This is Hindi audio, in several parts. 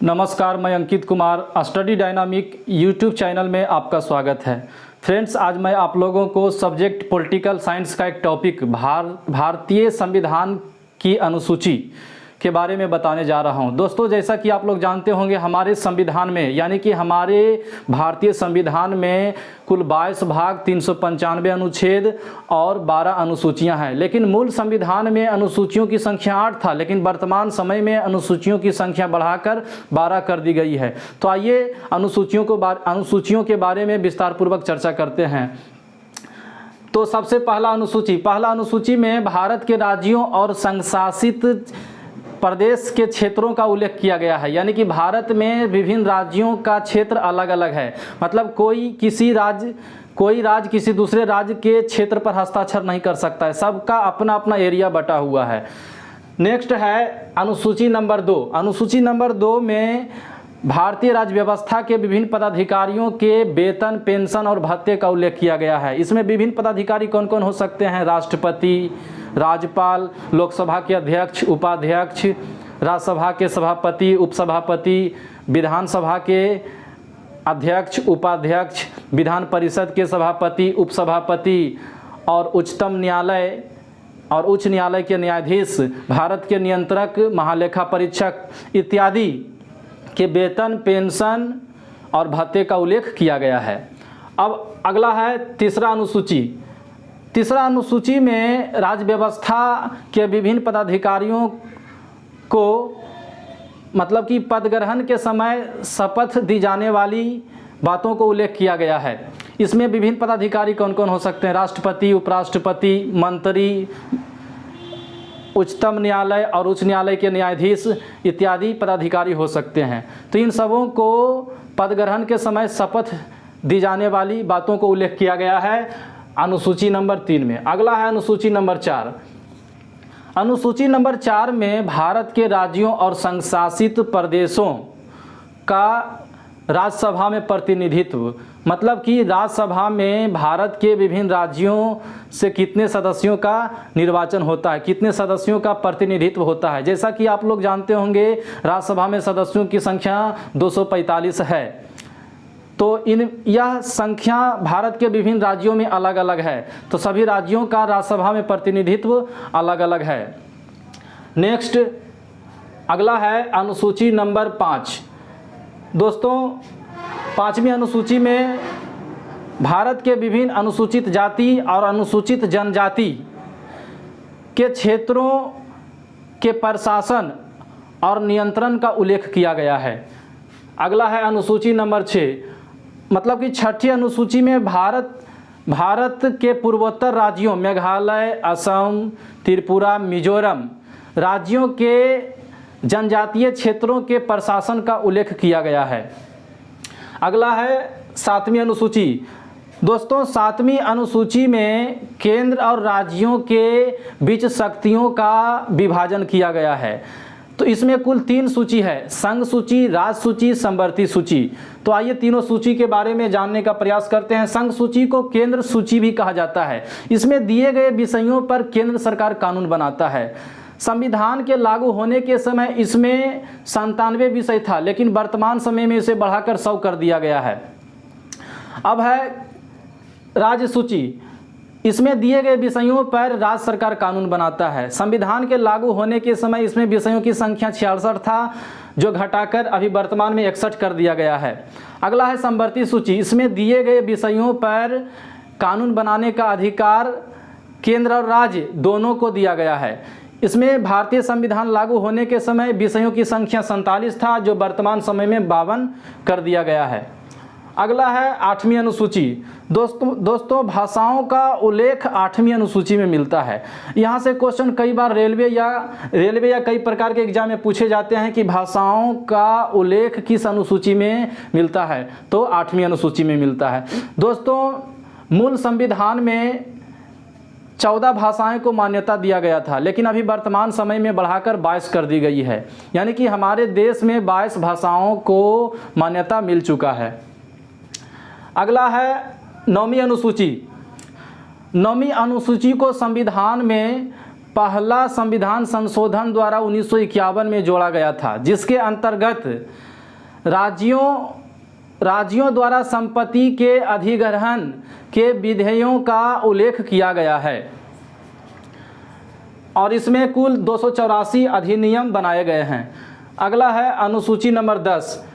नमस्कार, मैं Ankit Kumar Study Dynamic YouTube channel में आपका स्वागत है। फ्रेंड्स, आज मैं आप लोगों को सब्जेक्ट पॉलिटिकल साइंस का एक टॉपिक भारतीय संविधान की अनुसूची के बारे में बताने जा रहा हूं। दोस्तों, जैसा कि आप लोग जानते होंगे, हमारे संविधान में यानी कि हमारे भारतीय संविधान में कुल 22 भाग, 395 अनुच्छेद और 12 अनुसूचियां हैं। लेकिन मूल संविधान में अनुसूचियों की संख्या 8 था, लेकिन वर्तमान समय में अनुसूचियों की संख्या बढ़ाकर 12 कर दी गई है। तो आइए अनुसूचियों के बारे में विस्तारपूर्वक चर्चा करते हैं। तो सबसे पहला अनुसूची में भारत के राज्यों और संघशासित प्रदेश के क्षेत्रों का उल्लेख किया गया है। यानी कि भारत में विभिन्न राज्यों का क्षेत्र अलग अलग है। मतलब कोई राज्य किसी दूसरे राज्य के क्षेत्र पर हस्ताक्षर नहीं कर सकता है। सबका अपना अपना एरिया बटा हुआ है। नेक्स्ट है अनुसूची नंबर 2। अनुसूची नंबर 2 में भारतीय राज्य व्यवस्था के विभिन्न पदाधिकारियों के वेतन, पेंशन और भत्ते का उल्लेख किया गया है। इसमें विभिन्न पदाधिकारी कौन कौन हो सकते हैं? राष्ट्रपति, राज्यपाल, लोकसभा के अध्यक्ष, उपाध्यक्ष, राज्यसभा के सभापति, उपसभापति, विधानसभा के अध्यक्ष, उपाध्यक्ष, विधान परिषद के सभापति, उपसभापति और उच्चतम न्यायालय और उच्च न्यायालय के न्यायाधीश, भारत के नियंत्रक, महालेखा परीक्षक इत्यादि के वेतन, पेंशन और भत्ते का उल्लेख किया गया है। अब अगला है तीसरा अनुसूची में राज्य व्यवस्था के विभिन्न पदाधिकारियों को मतलब कि पद ग्रहण के समय शपथ दी जाने वाली बातों को उल्लेख किया गया है। इसमें विभिन्न पदाधिकारी कौन कौन हो सकते हैं? राष्ट्रपति, उपराष्ट्रपति, मंत्री, उच्चतम न्यायालय और उच्च न्यायालय के न्यायाधीश इत्यादि पदाधिकारी हो सकते हैं। तो इन सबों को पद ग्रहण के समय शपथ दी जाने वाली बातों को उल्लेख किया गया है अनुसूची नंबर 3 में। अगला है अनुसूची नंबर 4। अनुसूची नंबर 4 में भारत के राज्यों और संघशासित प्रदेशों का राज्यसभा में प्रतिनिधित्व, मतलब कि राज्यसभा में भारत के विभिन्न राज्यों से कितने सदस्यों का निर्वाचन होता है, कितने सदस्यों का प्रतिनिधित्व होता है। जैसा कि आप लोग जानते होंगे, राज्यसभा में सदस्यों की संख्या 245 है। तो यह संख्या भारत के विभिन्न राज्यों में अलग अलग है। तो सभी राज्यों का राज्यसभा में प्रतिनिधित्व अलग अलग है। नेक्स्ट अगला है अनुसूची नंबर 5। दोस्तों, 5वीं अनुसूची में भारत के विभिन्न अनुसूचित जाति और अनुसूचित जनजाति के क्षेत्रों के प्रशासन और नियंत्रण का उल्लेख किया गया है। अगला है अनुसूची नंबर 6। मतलब कि 6ठी अनुसूची में भारत के पूर्वोत्तर राज्यों मेघालय, असम, त्रिपुरा, मिजोरम राज्यों के जनजातीय क्षेत्रों के प्रशासन का उल्लेख किया गया है। अगला है 7वीं अनुसूची। दोस्तों, 7वीं अनुसूची में केंद्र और राज्यों के बीच शक्तियों का विभाजन किया गया है। तो इसमें कुल 3 सूची है: संघ सूची, राज्य सूची, समवर्ती सूची। तो आइए तीनों सूची के बारे में जानने का प्रयास करते हैं। संघ सूची को केंद्र सूची भी कहा जाता है। इसमें दिए गए विषयों पर केंद्र सरकार कानून बनाता है। संविधान के लागू होने के समय इसमें 97 विषय था, लेकिन वर्तमान समय में इसे बढ़ाकर 100 कर दिया गया है। अब है राज्य सूची। इसमें दिए गए विषयों पर राज्य सरकार कानून बनाता है। संविधान के लागू होने के समय इसमें विषयों की संख्या 66 था, जो घटाकर अभी वर्तमान में 61 कर दिया गया है। अगला है समवर्ती सूची। इसमें दिए गए विषयों पर कानून बनाने का अधिकार केंद्र और राज्य दोनों को दिया गया है। इसमें भारतीय संविधान लागू होने के समय विषयों की संख्या 47 था, जो वर्तमान समय में 52 कर दिया गया है। अगला है 8वीं अनुसूची। दोस्तों, भाषाओं का उल्लेख 8वीं अनुसूची में मिलता है। यहाँ से क्वेश्चन कई बार रेलवे या कई प्रकार के एग्जाम में पूछे जाते हैं कि भाषाओं का उल्लेख किस अनुसूची में मिलता है। तो 8वीं अनुसूची में मिलता है। दोस्तों, मूल संविधान में 14 भाषाएं को मान्यता दिया गया था, लेकिन अभी वर्तमान समय में बढ़ाकर 22 कर दी गई है। यानी कि हमारे देश में 22 भाषाओं को मान्यता मिल चुका है। अगला है 9वीं अनुसूची। 9वीं अनुसूची को संविधान में पहला संविधान संशोधन द्वारा 1951 में जोड़ा गया था, जिसके अंतर्गत राज्यों द्वारा संपत्ति के अधिग्रहण के विधेयों का उल्लेख किया गया है और इसमें कुल 284 अधिनियम बनाए गए हैं। अगला है अनुसूची नंबर 10।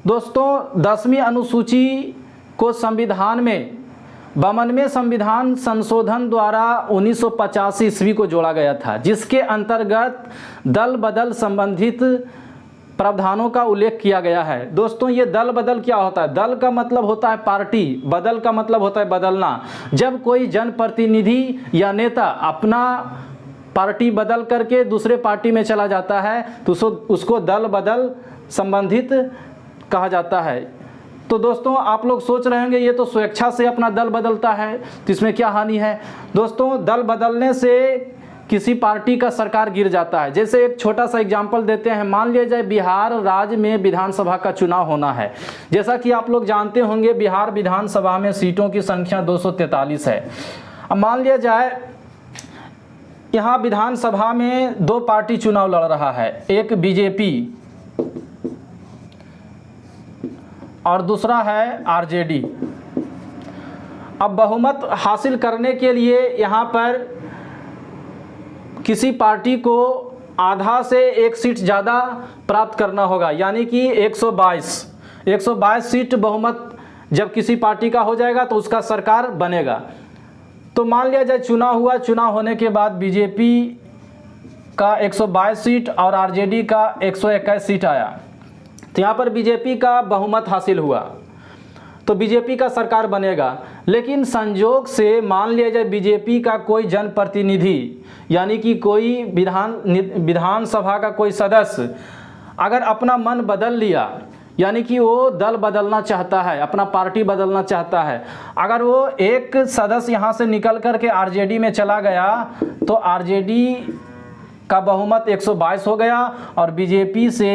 दोस्तों 10वीं अनुसूची को संविधान में 92वें संविधान संशोधन द्वारा 1985 ईस्वी को जोड़ा गया था, जिसके अंतर्गत दल बदल संबंधित प्रावधानों का उल्लेख किया गया है। दोस्तों ये दल बदल क्या होता है? दल का मतलब होता है पार्टी, बदल का मतलब होता है बदलना। जब कोई जनप्रतिनिधि या नेता अपना पार्टी बदल करके दूसरे पार्टी में चला जाता है तो उसको दल बदल संबंधित कहा जाता है। तो दोस्तों आप लोग सोच रहे होंगे ये तो स्वेच्छा से अपना दल बदलता है तो इसमें क्या हानि है? दोस्तों दल बदलने से किसी पार्टी का सरकार गिर जाता है। जैसे एक छोटा सा एग्जाम्पल देते हैं, मान लिया जाए बिहार राज्य में विधानसभा का चुनाव होना है। जैसा कि आप लोग जानते होंगे बिहार विधानसभा में सीटों की संख्या 243 है। अब मान लिया जाए यहाँ विधानसभा में दो पार्टी चुनाव लड़ रहा है, एक बीजेपी और दूसरा है आरजेडी। अब बहुमत हासिल करने के लिए यहाँ पर किसी पार्टी को आधा से एक सीट ज़्यादा प्राप्त करना होगा, यानी कि 122 सीट बहुमत जब किसी पार्टी का हो जाएगा तो उसका सरकार बनेगा। तो मान लिया जाए चुनाव हुआ, चुनाव होने के बाद बीजेपी का 122 सीट और आरजेडी का 121 सीट आया, तो यहाँ पर बीजेपी का बहुमत हासिल हुआ तो बीजेपी का सरकार बनेगा। लेकिन संजोग से मान लिया जाए बीजेपी का कोई जनप्रतिनिधि यानी कि कोई विधानसभा का कोई सदस्य अगर अपना मन बदल लिया, यानी कि वो दल बदलना चाहता है, अपना पार्टी बदलना चाहता है, अगर वो एक सदस्य यहाँ से निकल करके आरजेडी में चला गया तो आरजेडी का बहुमत 122 हो गया और बीजेपी से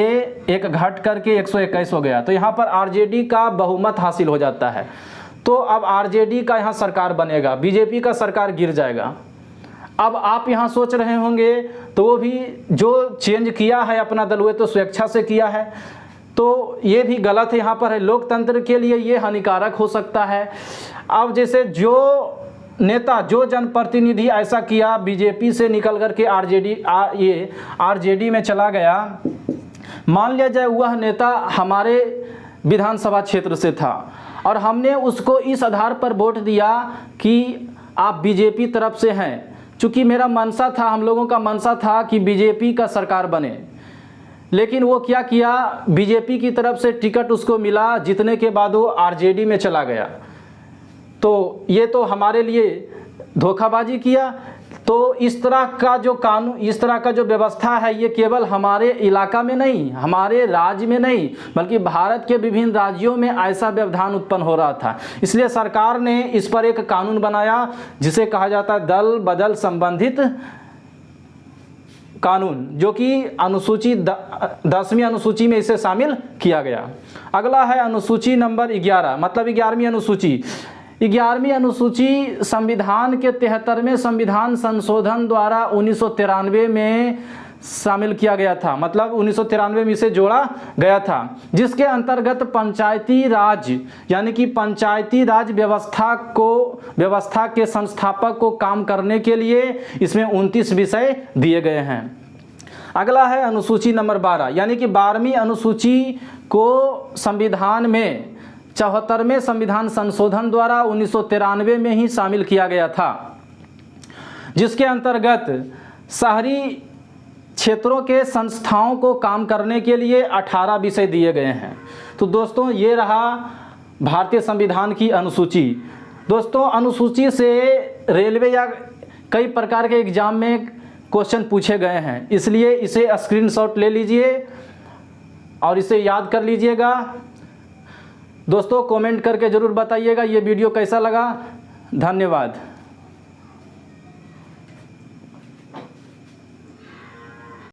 एक घट करके 121 हो गया, तो यहाँ पर आरजेडी का बहुमत हासिल हो जाता है। तो अब आरजेडी का यहाँ सरकार बनेगा, बीजेपी का सरकार गिर जाएगा। अब आप यहाँ सोच रहे होंगे तो वो भी जो चेंज किया है अपना दल वो तो स्वेच्छा से किया है, तो ये भी गलत है। यहाँ पर है लोकतंत्र के लिए ये हानिकारक हो सकता है। अब जैसे जो नेता जो जनप्रतिनिधि ऐसा किया, बीजेपी से निकल करके आरजेडी में चला गया, मान लिया जाए वह नेता हमारे विधानसभा क्षेत्र से था और हमने उसको इस आधार पर वोट दिया कि आप बीजेपी तरफ से हैं, चूँकि मेरा मनसा था, हम लोगों का मनसा था कि बीजेपी का सरकार बने, लेकिन वो क्या किया, बीजेपी की तरफ से टिकट उसको मिला, जीतने के बाद वो आरजेडी में चला गया। तो ये तो हमारे लिए धोखाबाजी किया। तो इस तरह का जो कानून, इस तरह का जो व्यवस्था है ये केवल हमारे इलाका में नहीं, हमारे राज्य में नहीं, बल्कि भारत के विभिन्न राज्यों में ऐसा व्यवधान उत्पन्न हो रहा था। इसलिए सरकार ने इस पर एक कानून बनाया जिसे कहा जाता है दल बदल संबंधित कानून, जो कि अनुसूची 10वीं अनुसूची में इसे शामिल किया गया। अगला है अनुसूची नंबर 11, मतलब 11वीं अनुसूची। 11वीं अनुसूची संविधान के 73वें संविधान संशोधन द्वारा 1993 में शामिल किया गया था, मतलब 1993 में इसे जोड़ा गया था, जिसके अंतर्गत पंचायती राज यानी कि पंचायती राज व्यवस्था के संस्थापक को काम करने के लिए इसमें 29 विषय दिए गए हैं। अगला है अनुसूची नंबर 12, यानी कि 12वीं अनुसूची को संविधान में 74वें संविधान संशोधन द्वारा 1993 में ही शामिल किया गया था, जिसके अंतर्गत शहरी क्षेत्रों के संस्थाओं को काम करने के लिए 18 विषय दिए गए हैं। तो दोस्तों ये रहा भारतीय संविधान की अनुसूची। दोस्तों अनुसूची से रेलवे या कई प्रकार के एग्जाम में क्वेश्चन पूछे गए हैं, इसलिए इसे स्क्रीनशॉट ले लीजिए और इसे याद कर लीजिएगा। दोस्तों कमेंट करके ज़रूर बताइएगा ये वीडियो कैसा लगा। धन्यवाद।